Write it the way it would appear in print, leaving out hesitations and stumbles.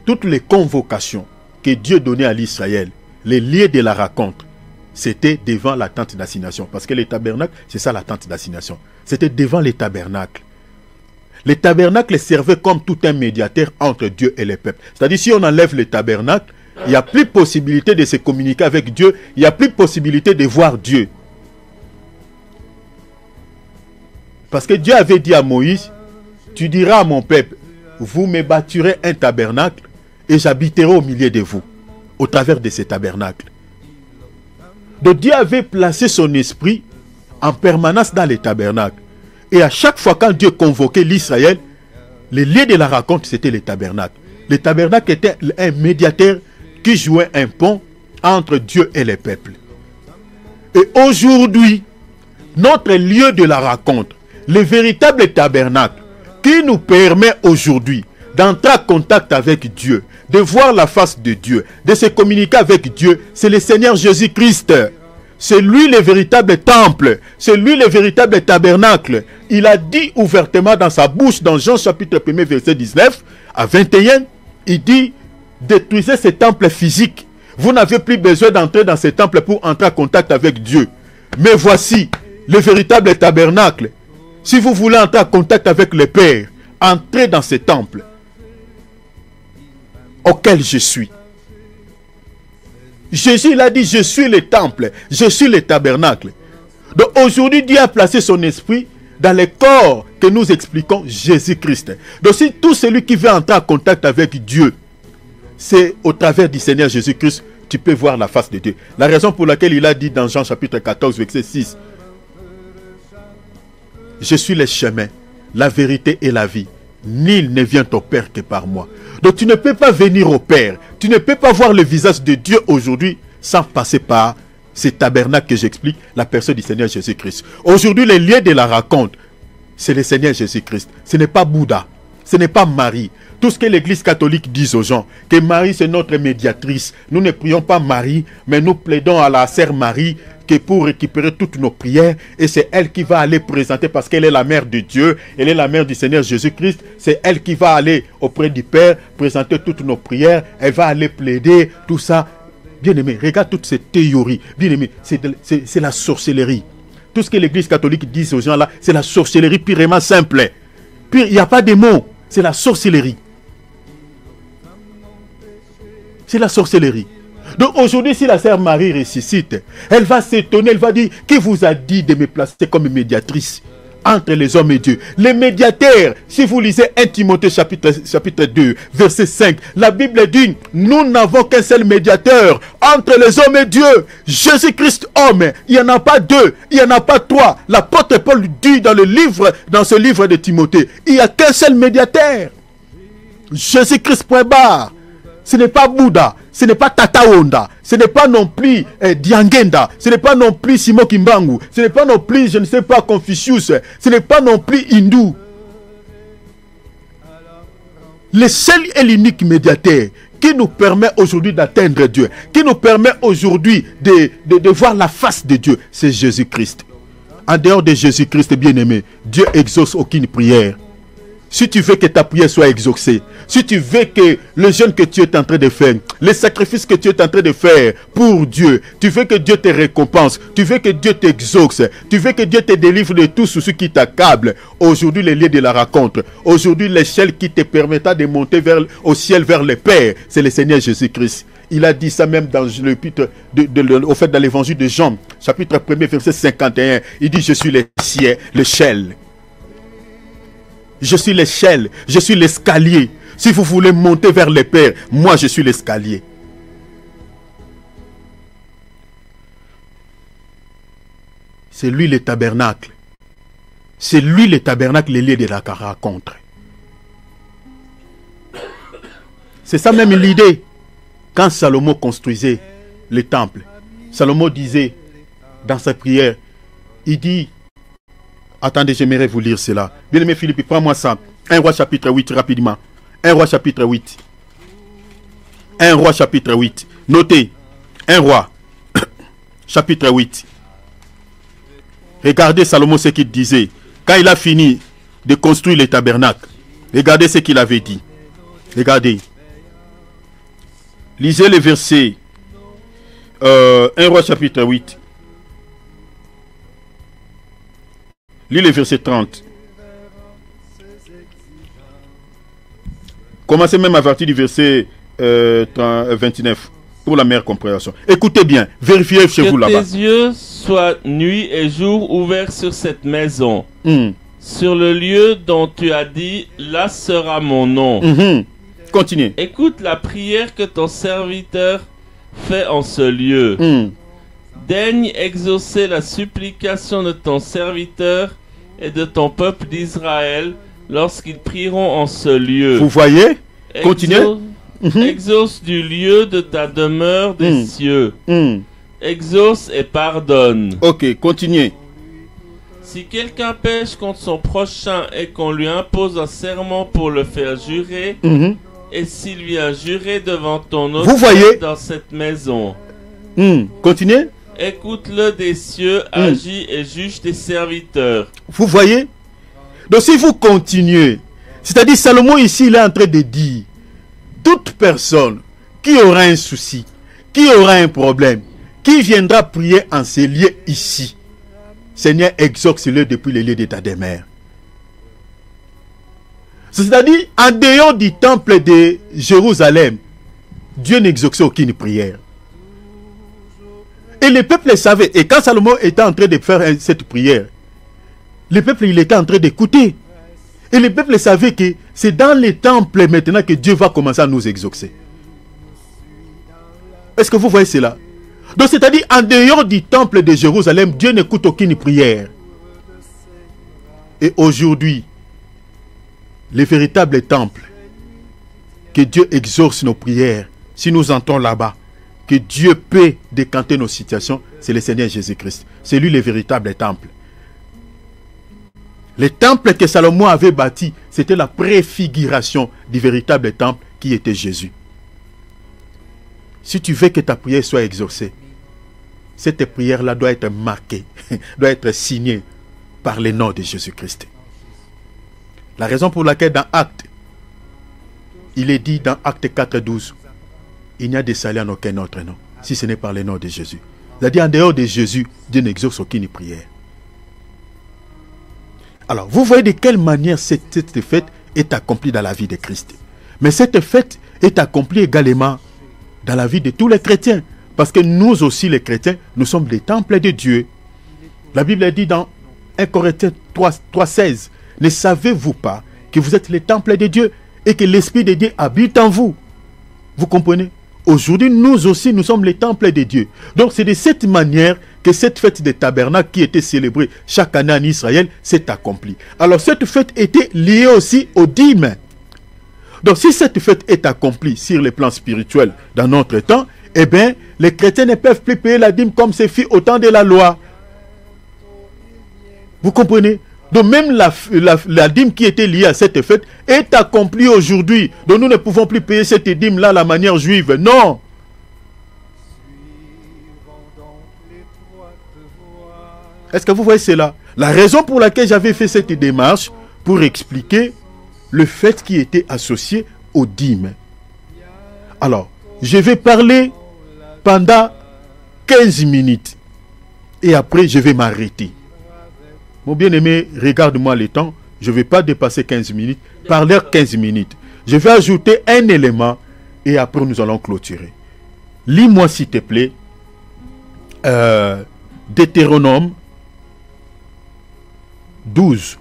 toutes les convocations que Dieu donnait à l'Israël, les lieux de la rencontre, c'était devant la tente d'assignation. Parce que les tabernacles, c'est ça la tente d'assignation. C'était devant les tabernacles. Les tabernacles servaient comme tout un médiateur entre Dieu et les peuples. C'est-à-dire, si on enlève les tabernacles, il n'y a plus possibilité de se communiquer avec Dieu. Il n'y a plus possibilité de voir Dieu. Parce que Dieu avait dit à Moïse, tu diras à mon peuple, vous me bâtirez un tabernacle et j'habiterai au milieu de vous, au travers de ces tabernacles. Donc Dieu avait placé son esprit en permanence dans les tabernacles. Et à chaque fois quand Dieu convoquait l'Israël, les lieux de la rencontre, c'était les tabernacles. Les tabernacles étaient un médiateur qui jouait un pont entre Dieu et les peuples. Et aujourd'hui, notre lieu de la rencontre, le véritable tabernacle, qui nous permet aujourd'hui d'entrer en contact avec Dieu, de voir la face de Dieu, de se communiquer avec Dieu, c'est le Seigneur Jésus-Christ. C'est lui le véritable temple, c'est lui le véritable tabernacle. Il a dit ouvertement dans sa bouche, dans Jean chapitre 1, verset 19 à 21, il dit, détruisez ce temple physique. Vous n'avez plus besoin d'entrer dans ce temple pour entrer en contact avec Dieu. Mais voici le véritable tabernacle. Si vous voulez entrer en contact avec le Père, entrez dans ce temple auquel je suis. Jésus il a dit, je suis le temple, je suis le tabernacle. Donc aujourd'hui, Dieu a placé son esprit dans le corps que nous expliquons Jésus-Christ. Donc si tout celui qui veut entrer en contact avec Dieu, c'est au travers du Seigneur Jésus-Christ, tu peux voir la face de Dieu. La raison pour laquelle il a dit dans Jean chapitre 14, verset 6, je suis le chemin, la vérité et la vie. Nul ne vient au Père que par moi. Donc tu ne peux pas venir au Père. Tu ne peux pas voir le visage de Dieu aujourd'hui sans passer par ces tabernacles que j'explique, la personne du Seigneur Jésus-Christ. Aujourd'hui, les lieux de la rencontre, c'est le Seigneur Jésus-Christ. Ce n'est pas Bouddha. Ce n'est pas Marie. Tout ce que l'Église catholique dit aux gens, que Marie c'est notre médiatrice. Nous ne prions pas Marie, mais nous plaidons à la sœur Marie que pour récupérer toutes nos prières, et c'est elle qui va aller présenter parce qu'elle est la mère de Dieu, elle est la mère du Seigneur Jésus-Christ, c'est elle qui va aller auprès du Père, présenter toutes nos prières, elle va aller plaider, tout ça. Bien-aimé, regarde toutes ces théories, bien-aimé, c'est la sorcellerie. Tout ce que l'Église catholique dit aux gens là, c'est la sorcellerie purement simple. Puis il n'y a pas de mots, c'est la sorcellerie. C'est la sorcellerie. Donc aujourd'hui, si la sœur Marie ressuscite, elle va s'étonner, elle va dire, qui vous a dit de me placer comme médiatrice entre les hommes et Dieu? Les médiateurs, si vous lisez 1 Timothée chapitre 2, verset 5, la Bible dit, nous n'avons qu'un seul médiateur entre les hommes et Dieu, Jésus-Christ homme. Il n'y en a pas deux, il n'y en a pas trois. L'apôtre Paul dit dans ce livre de Timothée, il n'y a qu'un seul médiateur. Jésus-Christ point barre. Ce n'est pas Bouddha, ce n'est pas Tata Honda, ce n'est pas non plus Diangenda, ce n'est pas non plus Simon Kimbangu, ce n'est pas non plus, je ne sais pas, Confucius, ce n'est pas non plus hindou. Le seul et l'unique médiateur qui nous permet aujourd'hui d'atteindre Dieu, qui nous permet aujourd'hui de voir la face de Dieu, c'est Jésus-Christ. En dehors de Jésus-Christ, bien-aimé, Dieu exauce aucune prière. Si tu veux que ta prière soit exaucée, si tu veux que le jeûne que tu es en train de faire, les sacrifices que tu es en train de faire pour Dieu, tu veux que Dieu te récompense, tu veux que Dieu t'exauce, tu veux que Dieu te délivre de tout ce qui t'accable. Aujourd'hui, les lieux de la rencontre, aujourd'hui, l'échelle qui te permettra de monter au ciel vers le Père, c'est le Seigneur Jésus-Christ. Il a dit ça même dans l'épître, dans l'évangile de Jean, chapitre 1, verset 51. Il dit, je suis l'échelle. Je suis l'échelle, je suis l'escalier. Si vous voulez monter vers le Père, moi je suis l'escalier. C'est lui le tabernacle. C'est lui le tabernacle, les lieux de la rencontre. C'est ça même l'idée. Quand Salomon construisait le temple, Salomon disait dans sa prière, il dit, attendez, j'aimerais vous lire cela. Bien-aimé Philippe, prends-moi ça. 1 Roi chapitre 8, rapidement. 1 Roi chapitre 8. 1 Roi chapitre 8. Notez. 1 Roi chapitre 8. Regardez Salomon ce qu'il disait. Quand il a fini de construire le tabernacle, regardez ce qu'il avait dit. Regardez. Lisez les versets 1 Roi chapitre 8. Lis le verset 30. Commencez même à partir du verset 29 pour la meilleure compréhension. Écoutez bien, vérifiez chez vous là-bas. Que tes yeux soient nuit et jour ouverts sur cette maison, sur le lieu dont tu as dit, là sera mon nom. Continuez. Écoute la prière que ton serviteur fait en ce lieu. Daigne exaucer la supplication de ton serviteur et de ton peuple d'Israël lorsqu'ils prieront en ce lieu. Vous voyez? Continuez. Exauce du lieu de ta demeure des cieux. Exauce et pardonne. Ok, continuez. Si quelqu'un pêche contre son prochain et qu'on lui impose un serment pour le faire jurer, et s'il vient jurer devant ton autel vous voyez dans cette maison, continuez. écoute-le des cieux, agis et juge tes serviteurs. Vous voyez? Donc si vous continuez, c'est-à-dire Salomon ici, il est en train de dire, toute personne qui aura un souci, qui aura un problème, qui viendra prier en ces lieux ici, Seigneur, exauce-le depuis les lieux d'état des mers. C'est-à-dire, en dehors du temple de Jérusalem, Dieu n'exauçait aucune prière. Et le peuple le savait. Et quand Salomon était en train de faire cette prière, le peuple, il était en train d'écouter. Et le peuple savait que c'est dans les temples maintenant que Dieu va commencer à nous exaucer. Est-ce que vous voyez cela? Donc c'est-à-dire, en dehors du temple de Jérusalem, Dieu n'écoute aucune prière. Et aujourd'hui, le véritable temple, que Dieu exauce nos prières, si nous entrons là-bas, que Dieu peut décanter nos situations, c'est le Seigneur Jésus-Christ. C'est lui le véritable temple. Le temple que Salomon avait bâti, c'était la préfiguration du véritable temple qui était Jésus. Si tu veux que ta prière soit exaucée, cette prière-là doit être marquée, doit être signée par le nom de Jésus-Christ. La raison pour laquelle dans Actes, il est dit dans Actes 4:12, il n'y a de salut en aucun autre nom, si ce n'est par le nom de Jésus. C'est-à-dire en dehors de Jésus, Dieu n'exauce aucune prière. Alors, vous voyez de quelle manière cette fête est accomplie dans la vie de Christ. Mais cette fête est accomplie également dans la vie de tous les chrétiens. Parce que nous aussi, les chrétiens, nous sommes des temples de Dieu. La Bible dit dans 1 Corinthiens 3:16, ne savez-vous pas que vous êtes les temples de Dieu et que l'Esprit de Dieu habite en vous? Vous comprenez? Aujourd'hui, nous aussi, nous sommes les temples de Dieu. Donc, c'est de cette manière que cette fête des tabernacles qui était célébrée chaque année en Israël s'est accomplie. Alors, cette fête était liée aussi aux dîmes. Donc, si cette fête est accomplie sur le plan spirituel dans notre temps, eh bien, les chrétiens ne peuvent plus payer la dîme comme c'est fait au temps de la loi. Vous comprenez? Donc même la dîme qui était liée à cette fête est accomplie aujourd'hui. Donc nous ne pouvons plus payer cette dîme-là à la manière juive. Non. Est-ce que vous voyez cela? La raison pour laquelle j'avais fait cette démarche, pour expliquer le fait qui était associé aux dîmes. Alors, je vais parler pendant 15 minutes. Et après, je vais m'arrêter. Mon bien-aimé, regarde-moi le temps. Je ne vais pas dépasser 15 minutes. Parler 15 minutes. Je vais ajouter un élément et après nous allons clôturer. Lis-moi s'il te plaît Deutéronome 12.